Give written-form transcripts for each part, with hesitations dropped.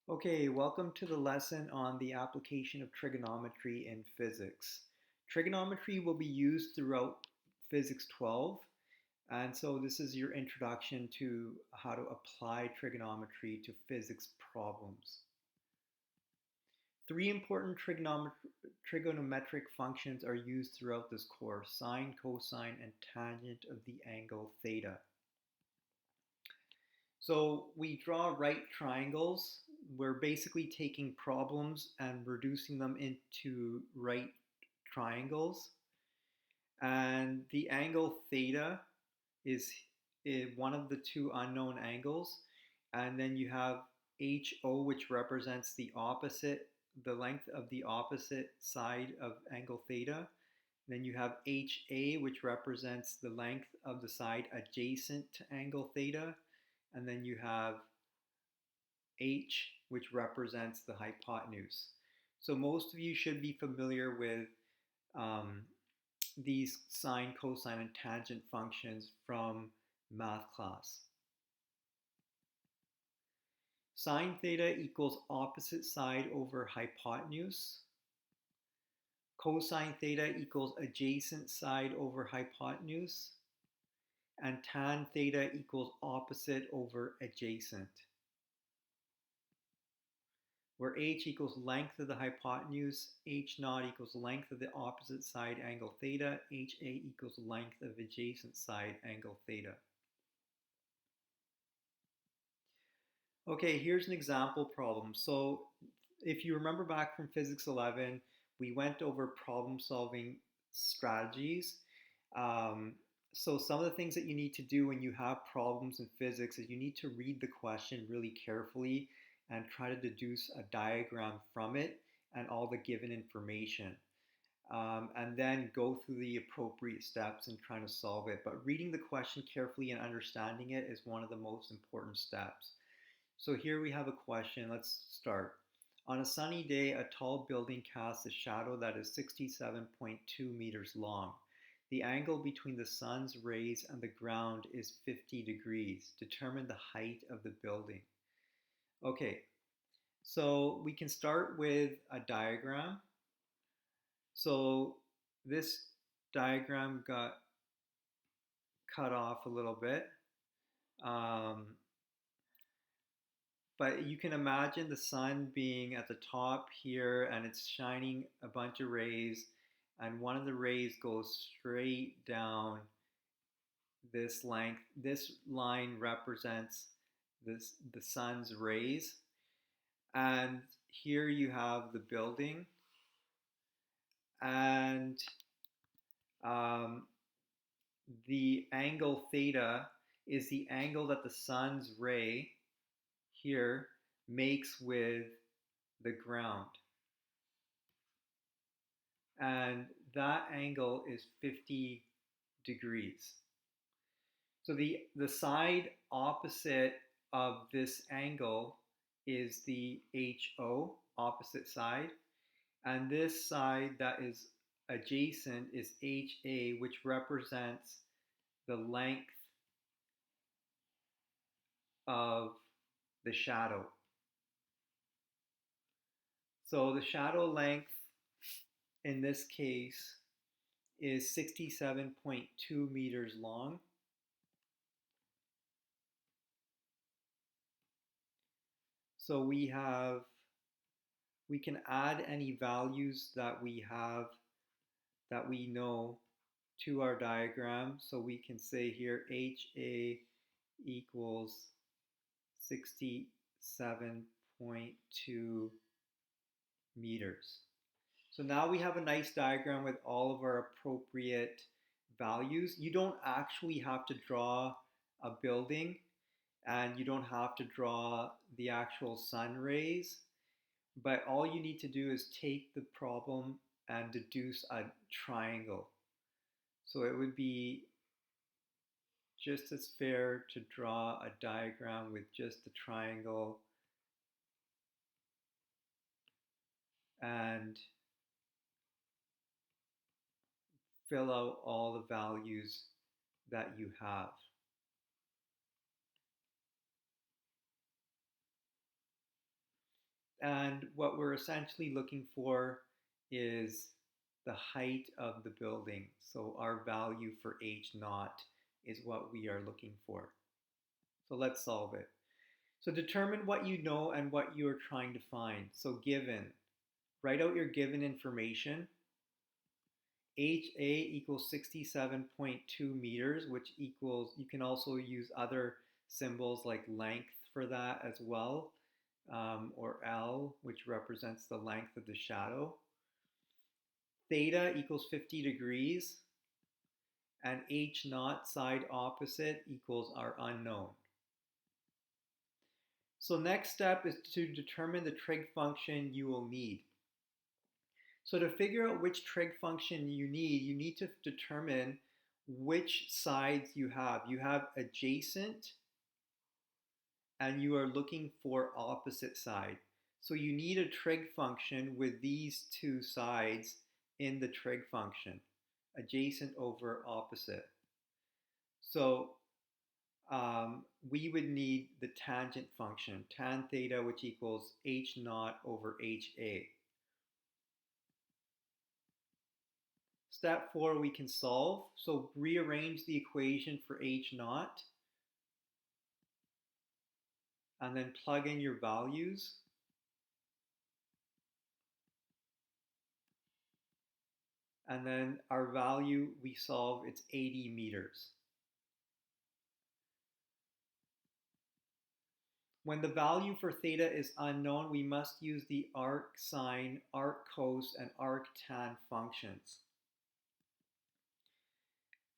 Okay, welcome to the lesson on the application of trigonometry in physics. Trigonometry will be used throughout Physics 12, and so this is your introduction to how to apply trigonometry to physics problems. Three important trigonometric functions are used throughout this course: sine, cosine, and tangent of the angle theta. So we draw right triangles. We're basically taking problems and reducing them into right triangles. And the angle theta is one of the two unknown angles. And then you have HO, which represents the length of the opposite side of angle theta. Then you have HA, which represents the length of the side adjacent to angle theta. And then you have H, which represents the hypotenuse. So most of you should be familiar with um, these sine, cosine, and tangent functions from math class. Sine theta equals opposite side over hypotenuse. Cosine theta equals adjacent side over hypotenuse. And tan theta equals opposite over adjacent, where h equals length of the hypotenuse, h naught equals length of the opposite side angle theta, ha equals length of adjacent side angle theta. Okay, here's an example problem. So if you remember back from Physics 11, we went over problem solving strategies. Um, so some of the things that you need to do when you have problems in physics is you need to read the question really carefully and try to deduce a diagram from it and all the given information. And then go through the appropriate steps in trying to solve it. But reading the question carefully and understanding it is one of the most important steps. So here we have a question. Let's start. On a sunny day, a tall building casts a shadow that is 67.2 meters long. The angle between the sun's rays and the ground is 50 degrees. Determine the height of the building. Okay, so we can start with a diagram. So this diagram got cut off a little bit. But you can imagine the sun being at the top here and it's shining a bunch of rays, and one of the rays goes straight down this length. This line represents the sun's rays. And here you have the building. And um, the angle theta is the angle that the sun's ray here makes with the ground. And that angle is 50 degrees. So the side opposite of this angle is the HO, opposite side. And this side that is adjacent is HA, which represents the length of the shadow. So the shadow length in this case is 67.2 meters long. So we can add any values that we know to our diagram. So we can say here HA equals 67.2 meters. So now we have a nice diagram with all of our appropriate values. You don't actually have to draw a building, and you don't have to draw the actual sun rays, but all you need to do is take the problem and deduce a triangle. So it would be just as fair to draw a diagram with just the triangle and fill out all the values that you have. And what we're essentially looking for is the height of the building. So our value for h naught is what we are looking for. So let's solve it. So determine what you know and what you are trying to find. So given, write out your given information. HA equals 67.2 meters, which equals, you can also use other symbols like length for that as well, or L, which represents the length of the shadow. Theta equals 50 degrees, and H naught, side opposite, equals our unknown. So next step is to determine the trig function you will need. So to figure out which trig function you need to determine which sides you have. You have adjacent and you are looking for opposite side. So you need a trig function with these two sides in the trig function, adjacent over opposite. So we would need the tangent function, tan theta, which equals h naught over ha. Step 4, we can solve. So rearrange the equation for h naught and then plug in your values. And then our value we solve, it's 80 meters. When the value for theta is unknown, we must use the arc sine, arc cos, and arc tan functions.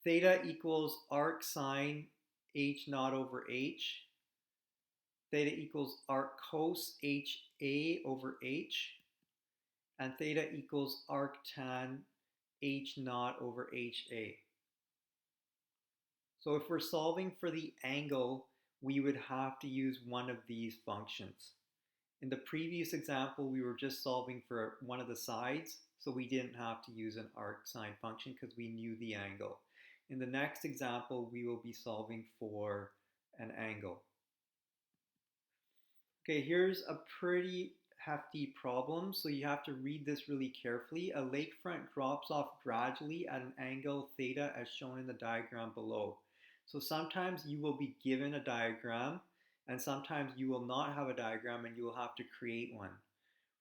Theta equals arc sine h naught over h. Theta equals arc cos ha over h. And theta equals arc tan h naught over ha. So if we're solving for the angle, we would have to use one of these functions. In the previous example, we were just solving for one of the sides, so we didn't have to use an arc sine function because we knew the angle. In the next example, we will be solving for an angle. Okay, here's a pretty hefty problem, so you have to read this really carefully. A lakefront drops off gradually at an angle theta as shown in the diagram below. So sometimes you will be given a diagram and sometimes you will not have a diagram and you will have to create one.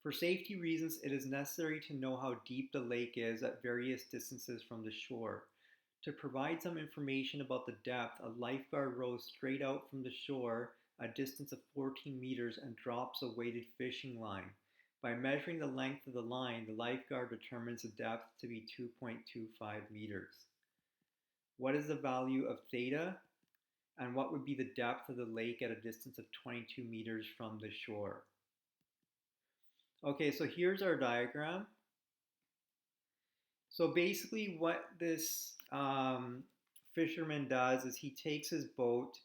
For safety reasons, it is necessary to know how deep the lake is at various distances from the shore. To provide some information about the depth, a lifeguard rows straight out from the shore a distance of 14 meters and drops a weighted fishing line. By measuring the length of the line, the lifeguard determines the depth to be 2.25 meters. What is the value of theta? And what would be the depth of the lake at a distance of 22 meters from the shore? Okay, so here's our diagram. So basically what this fisherman does is he takes his boat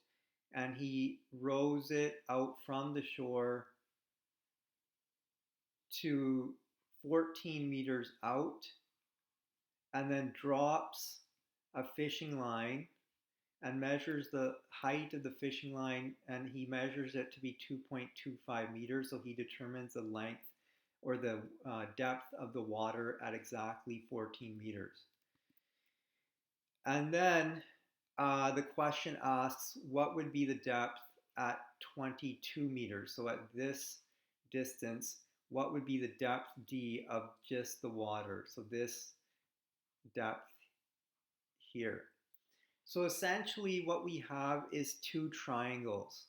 and he rows it out from the shore to 14 meters out and then drops a fishing line and measures the height of the fishing line, and he measures it to be 2.25 meters, so he determines the length or the depth of the water at exactly 14 meters. And then the question asks, what would be the depth at 22 meters? So at this distance, what would be the depth d of just the water? So this depth here. So essentially what we have is two triangles.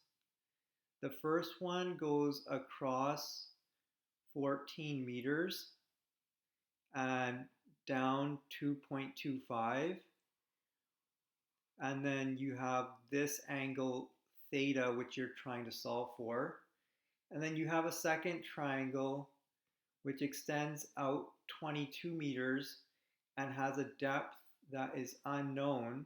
The first one goes across 14 meters and down 2.25. And then you have this angle theta, which you're trying to solve for. And then you have a second triangle, which extends out 22 meters and has a depth that is unknown,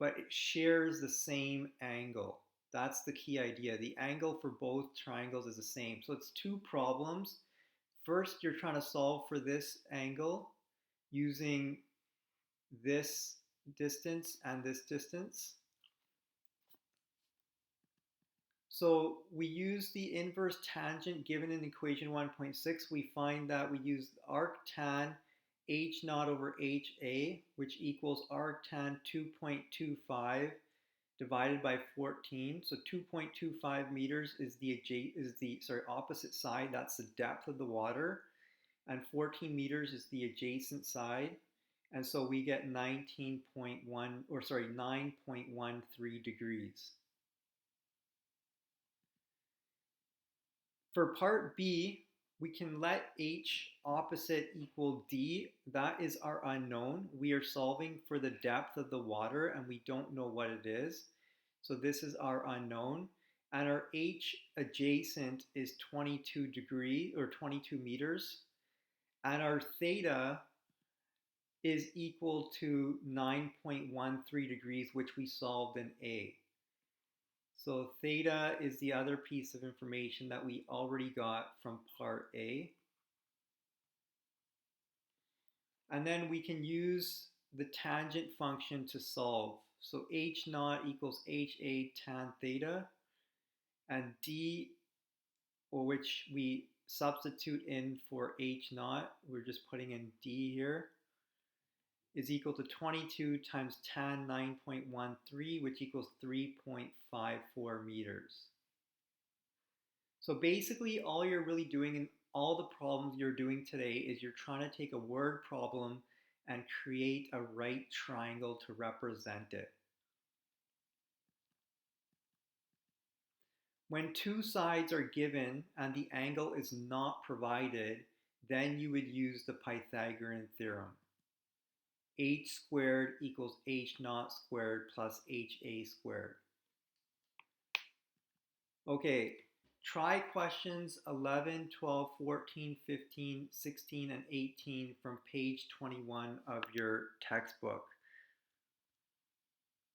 but it shares the same angle. That's the key idea. The angle for both triangles is the same. So it's two problems. First, you're trying to solve for this angle using this distance and this distance. So we use the inverse tangent given in equation 1.6. We find that we use arctan h naught over ha, which equals arctan 2.25 divided by 14. So 2.25 meters is the opposite side. That's the depth of the water, and 14 meters is the adjacent side. And so we get 9.13 degrees. For part B, we can let h opposite equal d. That is our unknown. We are solving for the depth of the water and we don't know what it is. So this is our unknown. And our h adjacent is 22 degrees or 22 meters. And our theta is equal to 9.13 degrees, which we solved in A. So theta is the other piece of information that we already got from part A. And then we can use the tangent function to solve. So h naught equals ha tan theta, and d, or which we substitute in for h naught, we're just putting in d here, is equal to 22 times tan 9.13, which equals 3.54 meters. So basically all you're really doing in all the problems you're doing today is you're trying to take a word problem and create a right triangle to represent it. When two sides are given and the angle is not provided, then you would use the Pythagorean theorem. H squared equals h naught squared plus ha squared. Okay, try questions 11, 12, 14, 15, 16, and 18 from page 21 of your textbook.